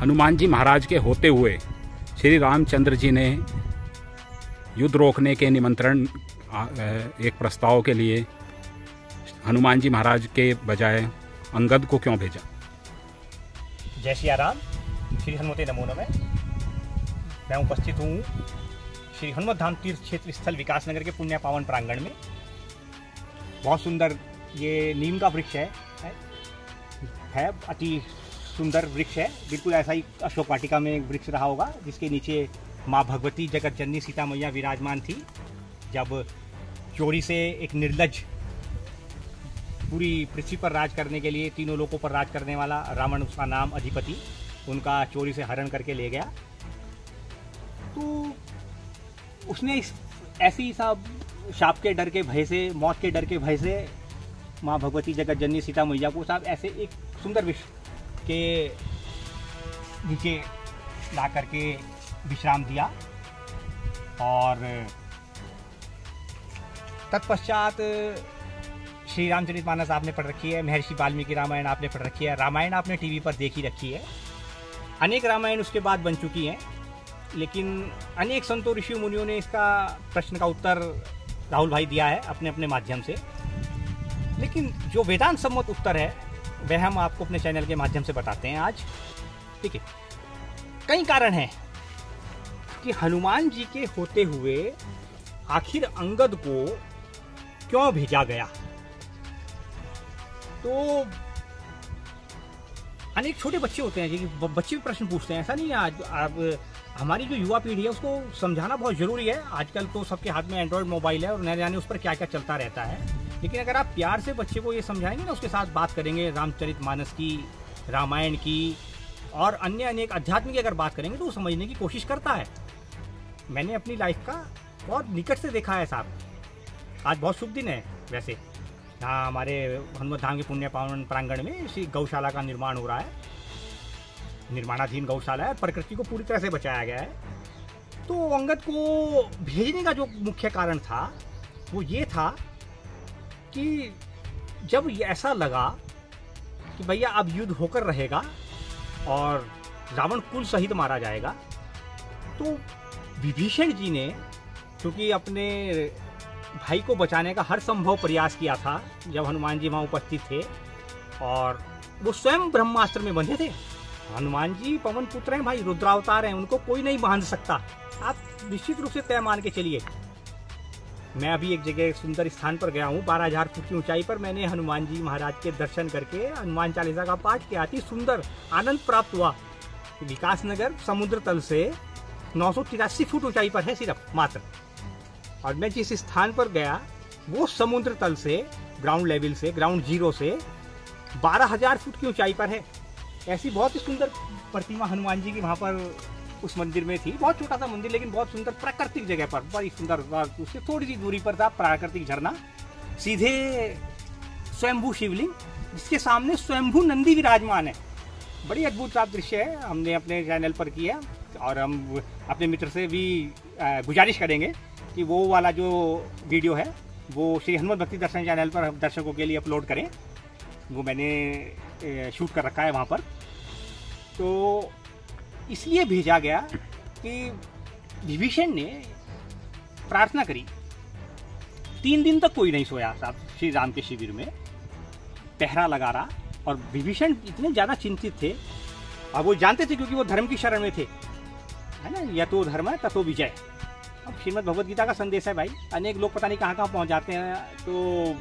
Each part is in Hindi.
हनुमान जी महाराज के होते हुए श्री रामचंद्र जी ने युद्ध रोकने के निमंत्रण एक प्रस्ताव के लिए हनुमान जी महाराज के बजाय अंगद को क्यों भेजा? जय सिया राम। श्री हनुमते नमो नमः। मैं उपस्थित हूँ श्री हनुमत धाम तीर्थ क्षेत्र स्थल विकास नगर के पुण्य पावन प्रांगण में। बहुत सुंदर ये नीम का वृक्ष है अति सुंदर वृक्ष है। बिल्कुल ऐसा ही अशोक वाटिका में वृक्ष रहा होगा, जिसके नीचे माँ भगवती जगत जननी सीता मैया विराजमान थी। जब चोरी से एक निर्लज पूरी पृथ्वी पर राज करने के लिए, तीनों लोकों पर राज करने वाला रावण, उसका नाम अधिपति, उनका चोरी से हरण करके ले गया। तो उसने ऐसी सब शाप के डर के भय से, मौत के डर के भय से माँ भगवती जगत जननी सीता मैया को साहब ऐसे एक सुंदर वृक्ष के नीचे ला करके विश्राम दिया। और तत्पश्चात श्री रामचरितमानस आपने पढ़ रखी है, महर्षि वाल्मीकि रामायण आपने पढ़ रखी है, रामायण आपने टीवी पर देखी रखी है। अनेक रामायण उसके बाद बन चुकी हैं, लेकिन अनेक संतों ऋषि मुनियों ने इसका प्रश्न का उत्तर राहुल भाई दिया है अपने अपने माध्यम से। लेकिन जो वेदांत सम्मत उत्तर है वह हम आपको अपने चैनल के माध्यम से बताते हैं आज। ठीक है, कई कारण हैं कि हनुमान जी के होते हुए आखिर अंगद को क्यों भेजा गया। तो अनेक छोटे बच्चे होते हैं जी, बच्चे भी प्रश्न पूछते हैं। ऐसा नहीं है, आज हमारी जो युवा पीढ़ी है उसको समझाना बहुत जरूरी है। आजकल तो सबके हाथ में एंड्रॉयड मोबाइल है और न जाने उस पर क्या क्या चलता रहता है। लेकिन अगर आप प्यार से बच्चे को ये समझाएंगे ना, उसके साथ बात करेंगे रामचरितमानस की, रामायण की और अन्य अनेक अध्यात्म की अगर बात करेंगे तो वो समझने की कोशिश करता है। मैंने अपनी लाइफ का बहुत निकट से देखा है साहब। आज बहुत शुभ दिन है वैसे, यहाँ हमारे हनुमत धाम के पुण्य पावन प्रांगण में श्री गौशाला का निर्माण हो रहा है। निर्माणाधीन गौशाला है, प्रकृति को पूरी तरह से बचाया गया है। तो अंगद को भेजने का जो मुख्य कारण था वो ये था कि जब ऐसा लगा कि भैया अब युद्ध होकर रहेगा और रावण कुल सहित मारा जाएगा, तो विभीषण जी ने, क्योंकि अपने भाई को बचाने का हर संभव प्रयास किया था जब हनुमान जी वहाँ उपस्थित थे, और वो स्वयं ब्रह्मास्त्र में बंधे थे। हनुमान जी पवन पुत्र हैं भाई, रुद्रावतार हैं, उनको कोई नहीं बांध सकता। आप निश्चित रूप से तय मान के चलिए। मैं अभी एक जगह सुंदर स्थान पर गया हूँ, 12,000 फुट की ऊंचाई पर। मैंने हनुमान जी महाराज के दर्शन करके हनुमान चालीसा का पाठ किया, अति सुंदर आनंद प्राप्त हुआ। विकास नगर समुद्र तल से 983 फुट ऊंचाई पर है सिर्फ मात्र, और मैं जिस स्थान पर गया वो समुद्र तल से, ग्राउंड लेवल से, ग्राउंड जीरो से 12,000 फुट की ऊंचाई पर है। ऐसी बहुत ही सुंदर प्रतिमा हनुमान जी की वहाँ पर उस मंदिर में थी। बहुत छोटा सा मंदिर, लेकिन बहुत सुंदर प्राकृतिक जगह पर, बड़ी सुंदर। उससे थोड़ी सी दूरी पर था प्राकृतिक झरना, सीधे स्वयंभू शिवलिंग, जिसके सामने स्वयंभू नंदी विराजमान है। बड़ी अद्भुत सा दृश्य है। हमने अपने चैनल पर किया और हम अपने मित्र से भी गुजारिश करेंगे कि वो वाला जो वीडियो है वो श्री हनुमत भक्ति दर्शन चैनल पर दर्शकों के लिए अपलोड करें। वो मैंने शूट कर रखा है वहाँ पर। तो इसलिए भेजा गया कि विभीषण ने प्रार्थना करी। 3 दिन तक कोई नहीं सोया साहब श्री राम के शिविर में, पहरा लगा रहा। और विभीषण इतने ज़्यादा चिंतित थे, और वो जानते थे क्योंकि वो धर्म की शरण में थे, है ना, या तो धर्म है ततो विजय। अब श्रीमद् भगवद गीता का संदेश है भाई। अनेक लोग पता नहीं कहाँ कहाँ पहुँच जाते हैं। तो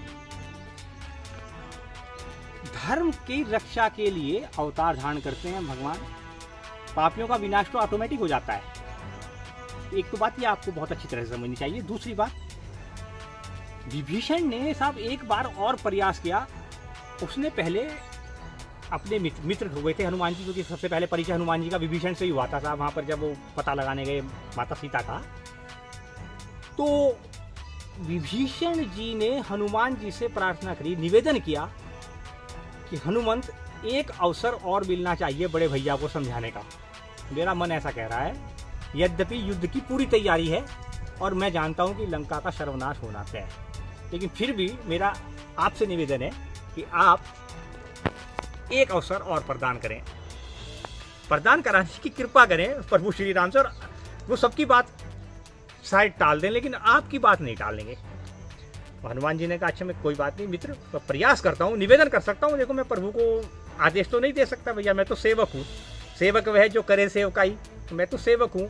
धर्म की रक्षा के लिए अवतार धारण करते हैं भगवान, पापियों का विनाश तो ऑटोमेटिक हो जाता है। एक तो बात ये आपको बहुत अच्छी तरह से समझनी चाहिए। दूसरी बात, विभीषण ने साहब एक बार और प्रयास किया। उसने पहले अपने मित्र हुए थे हनुमान जी, क्योंकि सबसे पहले परिचय हनुमान जी का विभीषण से ही हुआ था साहब। वहाँ पर जब वो पता लगाने गए माता सीता का, तो विभीषण जी ने हनुमान जी से प्रार्थना करी, निवेदन किया कि हनुमंत एक अवसर और मिलना चाहिए बड़े भैया को समझाने का। मेरा मन ऐसा कह रहा है, यद्यपि युद्ध की पूरी तैयारी है और मैं जानता हूं कि लंका का सर्वनाश होना तय है, लेकिन फिर भी मेरा आपसे निवेदन है कि आप एक अवसर और प्रदान करें। प्रदान कराने की कृपा करें प्रभु श्री राम से, और वो सबकी बात शायद टाल दें लेकिन आपकी बात नहीं टालेंगे। हनुमान जी ने कहा अच्छा मैं कोई बात नहीं मित्र, तो प्रयास करता हूँ, निवेदन कर सकता हूँ। देखो मैं प्रभु को आदेश तो नहीं दे सकता भैया, मैं तो सेवक हूँ, सेवक वह जो करे सेवकाई, तो मैं तो सेवक हूँ,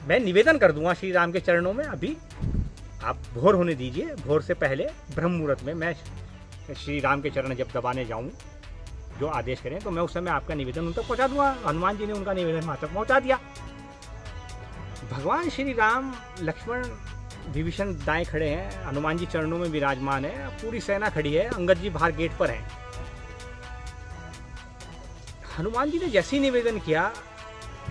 मैं निवेदन कर दूंगा श्री राम के चरणों में। अभी आप भोर होने दीजिए, भोर से पहले ब्रह्म मुहूर्त में मैं श्री राम के चरण जब दबाने जाऊँ, जो आदेश करें तो मैं उस समय आपका निवेदन उन तक पहुँचा दूंगा। हनुमान जी ने उनका निवेदन वहाँ तक पहुँचा दिया। भगवान श्री राम, लक्ष्मण, विभीषण दाएं खड़े हैं, हनुमान जी चरणों में विराजमान है, पूरी सेना खड़ी है, अंगद जी बाहर गेट पर हैं। हनुमान जी ने जैसे ही निवेदन किया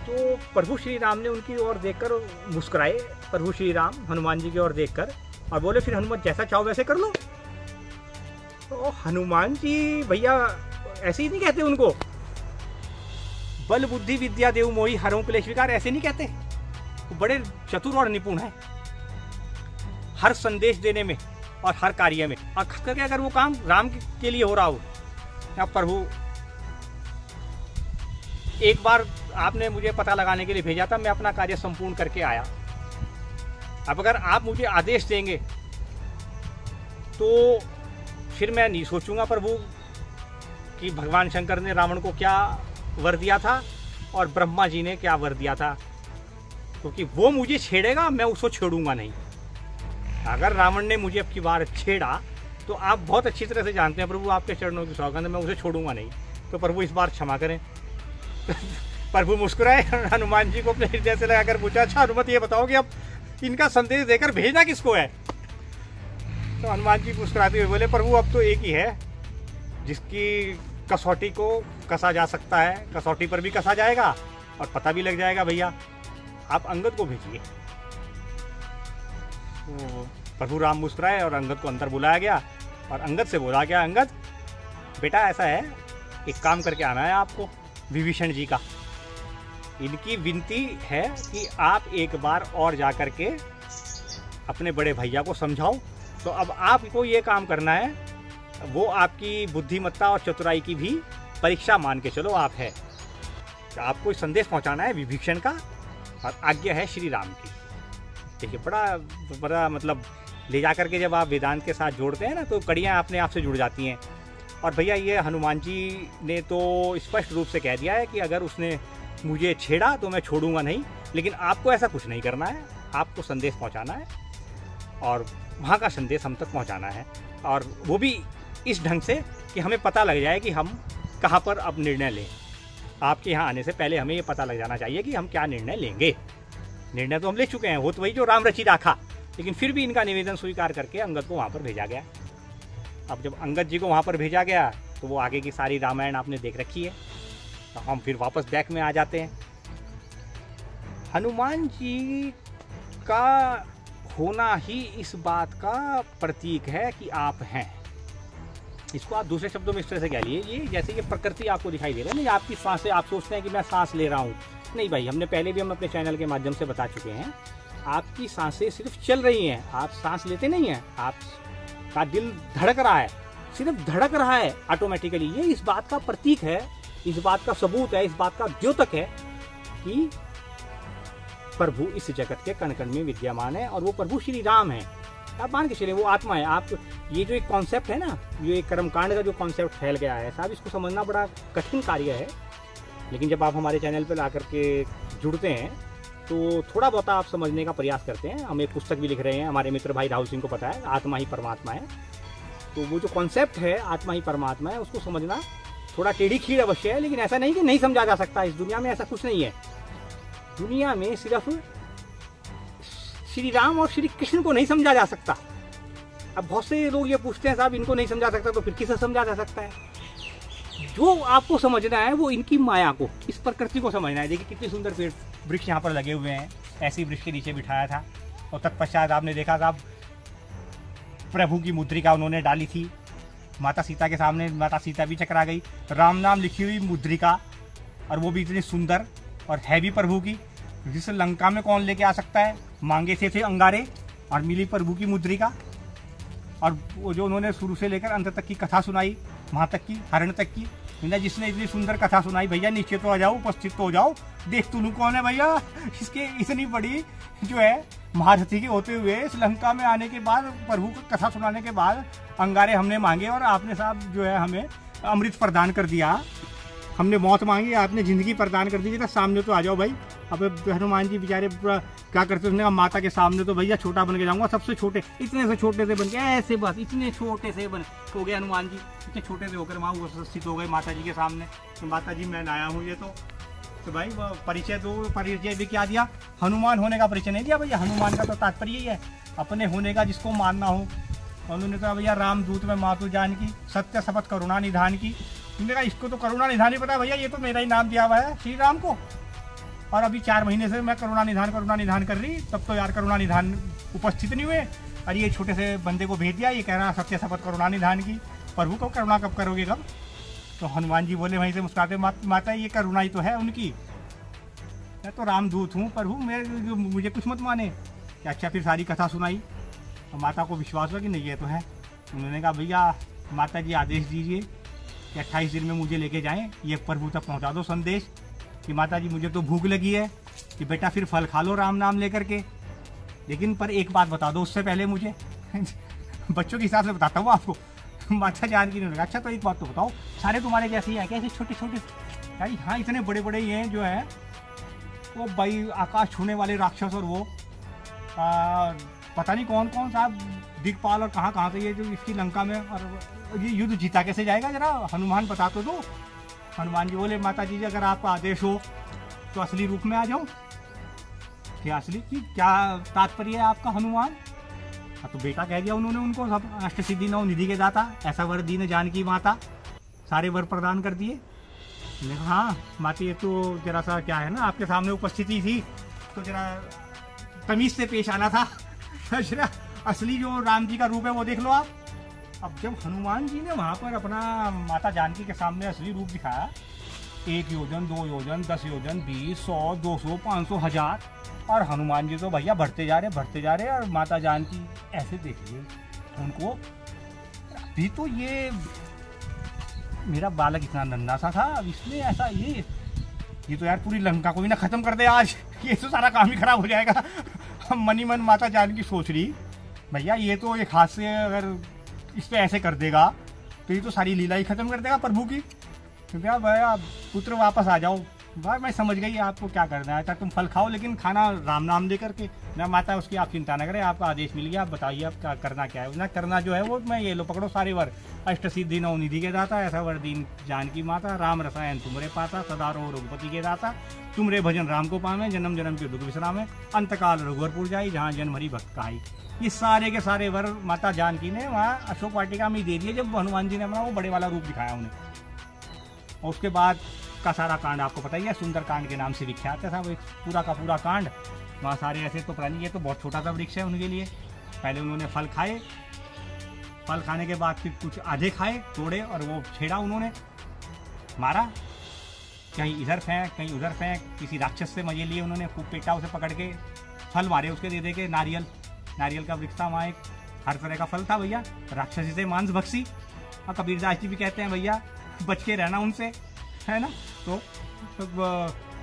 तो प्रभु श्री राम ने उनकी ओर देखकर मुस्कुराए, प्रभु श्री राम हनुमान जी की ओर देखकर, और बोले फिर हनुमान जैसा चाहो वैसे कर लो। तो हनुमान जी भैया ऐसे ही नहीं कहते उनको, बल बुद्धि विद्या देव मोहि हरऊं क्लेश विकार, ऐसे नहीं कहते। वो बड़े चतुर और निपुण हैं हर संदेश देने में और हर कार्य में, और खास करके अगर वो काम राम के लिए हो रहा हो। या प्रभु एक बार आपने मुझे पता लगाने के लिए भेजा था, मैं अपना कार्य संपूर्ण करके आया। अब अगर आप मुझे आदेश देंगे तो फिर मैं नहीं सोचूंगा प्रभु कि भगवान शंकर ने रावण को क्या वर दिया था और ब्रह्मा जी ने क्या वर दिया था, क्योंकि वो मुझे छेड़ेगा, मैं उसको छेड़ूंगा नहीं। अगर रावण ने मुझे अब की बार छेड़ा तो आप बहुत अच्छी तरह से जानते हैं प्रभु, आपके चरणों की सौगंध, मैं उसे छोड़ूंगा नहीं। तो प्रभु इस बार क्षमा करें। प्रभु मुस्कुराए, हनुमान जी को अपने हृदय से लगाकर पूछा अच्छा हनुमत ये बताओ कि अब इनका संदेश देकर भेजना किसको है। तो हनुमान जी मुस्कुराते हुए बोले प्रभु अब तो एक ही है जिसकी कसौटी को कसा जा सकता है, कसौटी पर भी कसा जाएगा और पता भी लग जाएगा, भैया आप अंगद को भेजिए। तो प्रभु राम मुस्कुराए और अंगद को अंदर बुलाया गया और अंगद से बोला गया अंगद बेटा ऐसा है, एक काम करके आना है आपको विभीषण जी का। इनकी विनती है कि आप एक बार और जा कर के अपने बड़े भैया को समझाओ। तो अब आपको ये काम करना है, वो आपकी बुद्धिमत्ता और चतुराई की भी परीक्षा मान के चलो आप है। तो आपको संदेश पहुंचाना है विभीषण का और आज्ञा है श्री राम की। देखिए बड़ा मतलब ले जा करके जब आप वेदांत के साथ जोड़ते हैं ना तो कड़ियाँ अपने आप से जुड़ जाती हैं। और भैया ये हनुमान जी ने तो स्पष्ट रूप से कह दिया है कि अगर उसने मुझे छेड़ा तो मैं छोड़ूंगा नहीं, लेकिन आपको ऐसा कुछ नहीं करना है, आपको संदेश पहुंचाना है और वहाँ का संदेश हम तक पहुंचाना है, और वो भी इस ढंग से कि हमें पता लग जाए कि हम कहाँ पर अब निर्णय लें। आपके यहाँ आने से पहले हमें ये पता लग जाना चाहिए कि हम क्या निर्णय लेंगे। निर्णय तो हम ले चुके हैं, वो तो वही जो राम रची राखा, लेकिन फिर भी इनका निवेदन स्वीकार करके अंगद को वहाँ पर भेजा गया। अब जब अंगद जी को वहाँ पर भेजा गया तो वो आगे की सारी रामायण आपने देख रखी है, तो हम फिर वापस बैक में आ जाते हैं। हनुमान जी का होना ही इस बात का प्रतीक है कि आप हैं। इसको आप दूसरे शब्दों में इस तरह से कह लीजिए, जैसे कि प्रकृति आपको दिखाई दे रहा है, नहीं आपकी सांसें, आप सोचते हैं कि मैं सांस ले रहा हूँ, नहीं भाई, हमने पहले भी हम अपने चैनल के माध्यम से बता चुके हैं, आपकी सांसें सिर्फ चल रही हैं, आप सांस लेते नहीं हैं, आपका दिल धड़क रहा है, सिर्फ धड़क रहा है ऑटोमेटिकली। ये इस बात का प्रतीक है, इस बात का सबूत है, इस बात का द्योतक है कि प्रभु इस जगत के कण कण में विद्यमान है और वो प्रभु श्री राम है। आप मान के चलिए वो आत्मा है। आप ये जो एक कॉन्सेप्ट है ना, ये एक कर्मकांड का जो कॉन्सेप्ट फैल गया है साहब, इसको समझना बड़ा कठिन कार्य है, लेकिन जब आप हमारे चैनल पर आकर के जुड़ते हैं तो थोड़ा बहुत आप समझने का प्रयास करते हैं। हम एक पुस्तक भी लिख रहे हैं, हमारे मित्र भाई राहुल सिंह को पता है, आत्मा ही परमात्मा है। तो वो जो कॉन्सेप्ट है आत्मा ही परमात्मा है, उसको समझना थोड़ा टेढ़ी खीर अवश्य है, लेकिन ऐसा नहीं कि नहीं समझा जा सकता। इस दुनिया में ऐसा कुछ नहीं है। दुनिया में सिर्फ श्री राम और श्री कृष्ण को नहीं समझा जा सकता। अब बहुत से लोग ये पूछते हैं साहब इनको नहीं समझा सकता, तो फिर किसे समझा जा सकता है? जो आपको समझना है वो इनकी माया को, इस प्रकृति को समझना है। देखिए कितने सुंदर पेड़ वृक्ष यहाँ पर लगे हुए हैं, ऐसी वृक्ष के नीचे बिठाया था और तत्पश्चात आपने देखा साहब प्रभु की मुद्रिका उन्होंने डाली थी माता सीता के सामने। माता सीता भी चकरा गई, राम नाम लिखी हुई मुद्रिका, और वो भी इतनी सुंदर और है भी प्रभु की, जिस लंका में कौन लेके आ सकता है। मांगे थे अंगारे और मिली प्रभु की मुद्रिका, और वो जो उन्होंने शुरू से लेकर अंत तक की कथा सुनाई, वहाँ तक की हरण तक की, भैया जिसने इतनी सुंदर कथा सुनाई, भैया नीचे तो आ जाओ, उपस्थित तो हो जाओ। देख तू कौन है भैया, इसके इतनी बड़ी जो है महारथी के होते हुए इस लंका में आने के बाद, प्रभु को कथा सुनाने के बाद अंगारे हमने मांगे और आपने साहब जो है हमें अमृत प्रदान कर दिया। हमने मौत मांगी, आपने जिंदगी प्रदान कर दी। तो सामने तो आ जाओ भाई। अब हनुमान जी बेचारे पूरा क्या करते, उसने कहा माता के सामने तो भैया छोटा बन के जाऊंगा, सबसे छोटे, इतने से छोटे से बन के ऐसे, बस इतने छोटे से बन हो गए हनुमान जी, इतने छोटे से होकर वहाँ उपस्थित हो गए माता जी के सामने। तो माता जी मैं आया हूँ ये तो भाई परिचय दो। परिचय भी क्या दिया, हनुमान होने का परिचय नहीं दिया भैया। हनुमान का तो तात्पर्य ही है अपने होने का, जिसको मानना हो। उन्होंने कहा भैया रामदूत में मातु जान की, सत्य शपथ करुणा निधान की। उन्होंने कहा इसको तो करुणा निधान ही पता है भैया, ये तो मेरा ही नाम दिया हुआ है श्री राम को, और अभी 4 महीने से मैं करुणा निधान कर रही, तब तो यार करुणा निधान उपस्थित नहीं हुए। और ये छोटे से बंदे को भेज दिया, ये कह रहा सत्य शपथ करुणा निधान की। प्रभु को करुणा कब करोगे, कब? तो हनुमान जी बोले वहीं से मुस्कुराते, माता ये करुणा ही तो है उनकी, मैं तो रामदूत हूँ प्रभु, मुझे कुछ मत माने। अच्छा फिर सारी कथा सुनाई और माता को विश्वास हुआ कि नहीं ये तो है। उन्होंने कहा भैया माता जी आदेश दीजिए कि 28 दिन में मुझे लेके जाएं, ये प्रभु तक पहुंचा दो संदेश कि माता जी मुझे तो भूख लगी है, कि बेटा फिर फल खा लो राम नाम लेकर के, लेकिन पर एक बात बता दो उससे पहले मुझे। बच्चों के हिसाब से बताता हूँ आपको। माता जान की नहीं लगा। अच्छा तो एक बात तो बताओ, सारे तुम्हारे जैसे ही है क्या, ऐसे छोटे छोटे? भाई हाँ इतने बड़े बड़े ये हैं जो है वो भाई आकाश छूने वाले राक्षस, और वो पता नहीं कौन कौन सा दिक्पाल और कहाँ कहाँ से ये जो इसकी लंका में, और ये युद्ध जीता कैसे जाएगा जरा हनुमान बता तो दो। हनुमान जी बोले माता जी अगर आपका आदेश हो तो असली रूप में आ जाओ। क्या असली की क्या तात्पर्य है आपका हनुमान? हाँ तो बेटा कह दिया उन्होंने उनको, सब अष्ट सिद्धि नौ निधि के दाता, ऐसा वर दीन जानकी माता, सारे वर प्रदान कर दिए। हाँ माता ये तो जरा सा क्या है ना, आपके सामने उपस्थिति थी तो जरा तमीज से पेश आना था। जरा असली जो राम जी का रूप है वो देख लो आप। अब जब हनुमान जी ने वहाँ पर अपना माता जानकी के सामने असली रूप दिखाया, 1 योजन 2 योजन 10 योजन 20 100 200 500 1000, और हनुमान जी तो भैया बढ़ते जा रहे, और माता जानकी ऐसे देखिए उनको। अभी तो ये मेरा बालक इतना नन्हा सा था, अब इसमें ऐसा ये तो यार पूरी लंका को भी ना खत्म कर दे आज, ये तो सारा काम ही खराब हो जाएगा। मनी मन माता जानकी सोच रही भैया ये तो एक हाथ से अगर इस पे ऐसे कर देगा तो ये तो सारी लीला ही खत्म कर देगा प्रभु की। क्योंकि भैया पुत्र वापस आ जाओ, भाई मैं समझ गई आपको क्या करना है, तुम फल खाओ लेकिन खाना राम नाम दे करके ना। माता उसकी आप चिंता न करें, आपका आदेश मिल गया, आप बताइए आप क्या करना क्या है ना। करना जो है वो मैं ये लो पकड़ो सारे वर, अष्ट सिद्धि नौ निधि के दाता, ऐसा वर दीन जानकी माता, राम रसायन तुमरे पाता, सदा रहो रघुपति के दाता, तुमरे भजन राम को पावे, जन्म जन्म के दुख विश्रामे, अंतकाल रघुवरपुर जाई, जहाँ जन्म हरि भक्त कहाई। ये सारे के सारे वर माता जानकी ने वहाँ अशोक वाटिका में दे दिए जब हनुमान जी ने अपना वो बड़े वाला रूप दिखाया उन्हें। और उसके बाद का सारा कांड आपको पता ही है, सुंदर कांड के नाम से विख्यात है। वो पूरा का पूरा कांड वहाँ सारे ऐसे तो प्राणी, ये तो बहुत छोटा सा वृक्ष है उनके लिए। पहले उन्होंने फल खाए, फल खाने के बाद फिर कुछ आधे खाए, तोड़े और वो छेड़ा उन्होंने, मारा, कहीं इधर फेंक कहीं उधर फेंक, किसी राक्षस से मजे लिए उन्होंने, खूब पेटा उसे पकड़ के, फल मारे उसके दे के। नारियल का वृक्ष था वहाँ, एक हर तरह का फल था भैया, राक्षसी से मांस भक्षी। और कबीरदास जी भी कहते हैं भैया बच के रहना उनसे, है ना। तो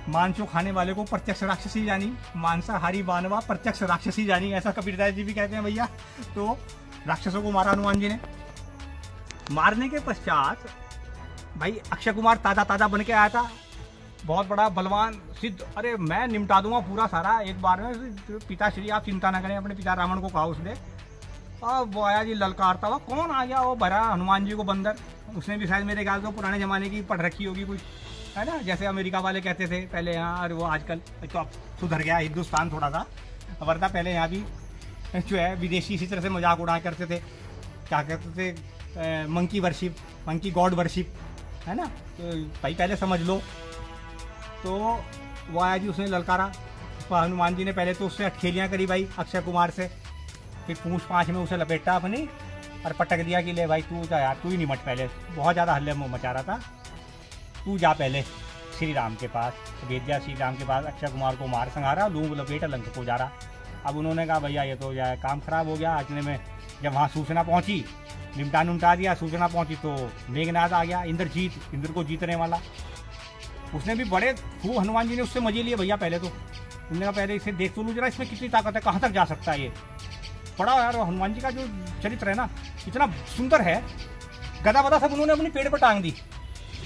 मांसो खाने वाले को प्रत्यक्ष राक्षसी जानी, मांसाहारी मानवा प्रत्यक्ष राक्षसी जानी, ऐसा कबीरदास जी भी कहते हैं भैया। तो राक्षसों को मारा हनुमान जी ने। मारने के पश्चात भाई अक्षय कुमार ताजा बन के आया था, बहुत बड़ा बलवान सिद्ध, अरे मैं निपटा दूंगा पूरा सारा एक बार में। पिताश्री आप चिंता ना करें, अपने पिता रावण को कहा उसने। अब वो आया जी ललकारता हुआ, कौन आ गया वो भरा हनुमान जी को बंदर। उसने भी शायद मेरे ख्याल से पुराने जमाने की पढ़ रखी होगी कुछ, है ना, जैसे अमेरिका वाले कहते थे पहले यहाँ, और वो आजकल तो अब सुधर गया हिंदुस्तान थोड़ा सा, वरना पहले यहाँ भी जो है विदेशी इसी तरह से मजाक उड़ाया करते थे, क्या कहते थे, monkey worship, monkey God worship, है ना। तो भाई पहले समझ लो। तो वो आया जी, उसने ललकारा हनुमान जी ने, पहले तो उससे अटखेलियाँ करी भाई अक्षय कुमार से, फिर पूंछ पाँच में उसे लपेटा अपनी और पटक दिया कि ले भाई तू जा यार, तू ही निमट, पहले बहुत ज़्यादा हल्ले में मचा रहा था, तू जा पहले श्री राम के पास। भेज दिया श्री राम के पास, अक्षय कुमार को मार संहारा, लूंग लपेटा लंका को जा रहा। अब उन्होंने कहा भैया ये तो यार काम खराब हो गया, आज ने में जब वहाँ सूचना पहुंची, निपटा नुमटा दिया, सूचना पहुंची तो मेघनाद आ गया, इंद्र को जीतने वाला। उसने भी बड़े खूब हनुमान जी ने उससे मजे लिए भैया। पहले तो उन्होंने कहा पहले इसे देख तो लूँ जरा, इसमें कितनी ताकत है, कहाँ तक जा सकता है ये। बड़ा यार हनुमान जी का जो चरित्र है ना, इतना सुंदर है। गदा बदा सब उन्होंने अपनी पेड़ पर टांग दी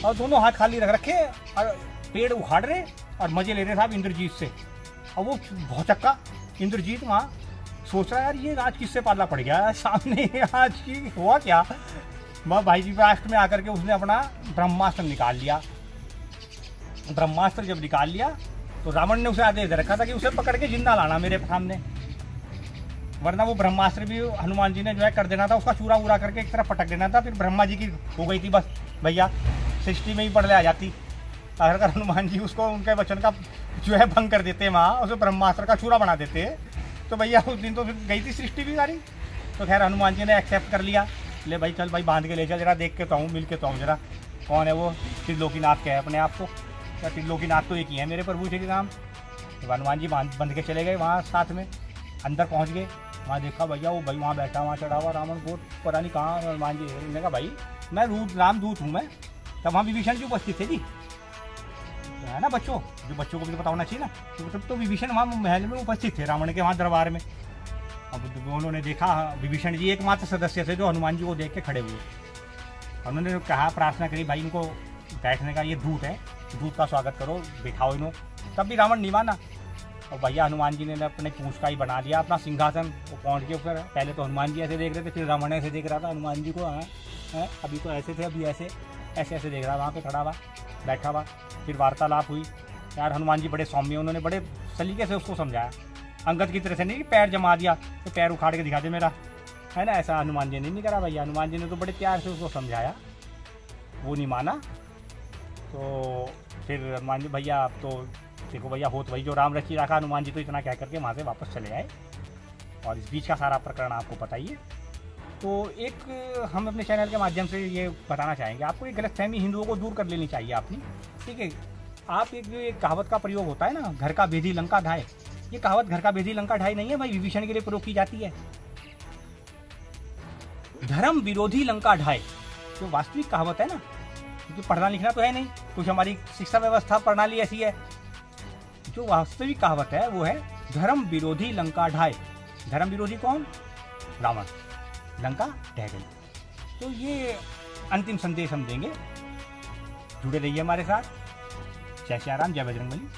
और दोनों हाथ खाली रख रखे और पेड़ उखाड़ रहे और मजे ले रहे साहब इंद्रजीत से। और वो भौचक्का इंद्रजीत वहाँ सोच रहा है यार ये आज किससे पाला पड़ गया सामने, आज की हुआ क्या। वह भाई जी राष्ट्र में आकर के उसने अपना ब्रह्मास्त्र निकाल लिया। ब्रह्मास्त्र जब निकाल लिया तो रावण ने उसे आदेश दे रखा था कि उसे पकड़ के जिंदा लाना मेरे सामने, वरना वो ब्रह्मास्त्र भी हनुमान जी ने जो है कर देना था, उसका चूरा वूरा करके एक तरफ पटक देना था। फिर ब्रह्मा जी की हो गई थी बस भैया, सृष्टि में ही पड़ ले आ जाती अगर हनुमान जी उसको उनके वचन का जो है भंग कर देते, वहाँ उसे ब्रह्मास्त्र का चूरा बना देते, तो भैया उस दिन तो फिर गई थी सृष्टि भी सारी। तो खैर हनुमान जी ने एक्सेप्ट कर लिया, ले भाई चल भाई बांध के ले चल, जरा देख के तो आऊँ, मिल के तो आऊँ जरा कौन है वो। त्रिलोकीनाथ क्या है अपने आप को, क्या त्रिलोकीनाथ तो एक ही है मेरे प्रभु श्री राम। तो हनुमान जी बंध के चले गए वहाँ साथ में, अंदर पहुँच गए। वहाँ देखा भैया वो भाई वहाँ बैठा, वहाँ चढ़ा हुआ रावण को, पता नहीं कहाँ। हनुमान जी ने कहा भाई मैं रामदूत हूँ मैं। तब वहाँ विभीषण जी उपस्थित थे जी, है ना बच्चों, जो बच्चों को भी पता होना चाहिए ना। तो विभीषण वहाँ महल में उपस्थित थे, रावण के वहाँ दरबार में। अब उन्होंने देखा विभीषण जी एकमात्र सदस्य थे जो हनुमान जी को देख के खड़े हुए। उन्होंने कहा, प्रार्थना करी भाई इनको बैठने का, ये दूत है, दूत का स्वागत करो, बिठाओ इन्हों। तब भी रावण नहीं माना। और भैया हनुमान जी ने अपने पूंछ का ही बना दिया अपना सिंहासन। वो पहुँच के ऊपर, पहले तो हनुमान जी ऐसे देख रहे थे, फिर रावण ऐसे देख रहा था हनुमान जी को। है अभी तो ऐसे थे, अभी ऐसे ऐसे देख रहा, वहाँ पे खड़ा हुआ बैठा हुआ। फिर वार्तालाप हुई यार, हनुमान जी बड़े सौम्य, उन्होंने बड़े सलीके से उसको समझाया। अंगद की तरह से नहीं कि पैर जमा दिया तो पैर उखाड़ के दिखा दे मेरा, है ना, ऐसा हनुमान जी ने नहीं करा भैया। हनुमान जी ने तो बड़े प्यार से उसको समझाया, वो नहीं माना। तो फिर हनुमान जी भैया अब तो देखो भैया हो तो भाई जो राम रची रखा, हनुमान जी तो इतना कह करके वहाँ से वापस चले आए। और इस बीच का सारा प्रकरण आपको पता ही है। तो एक हम अपने चैनल के माध्यम से ये बताना चाहेंगे आपको, एक गलतफहमी हिंदुओं को दूर कर लेनी चाहिए अपनी, ठीक है। आप एक कहावत का प्रयोग होता है ना, घर का भेदी लंका ढाए। ये कहावत घर का भेदी लंका ढाई नहीं है भाई, विभीषण के लिए प्रयोग की जाती है। धर्म विरोधी लंका ढाए जो वास्तविक कहावत है ना, क्योंकि पढ़ना लिखना तो है नहीं, कुछ हमारी शिक्षा व्यवस्था प्रणाली ऐसी है। जो वास्तविक कहावत है वो है धर्म विरोधी लंका ढाए। धर्म विरोधी कौन? रावण। लंका ढह गई। तो ये अंतिम संदेश हम देंगे। जुड़े रहिए हमारे साथ। जय श्री राम, जय बजरंगबली।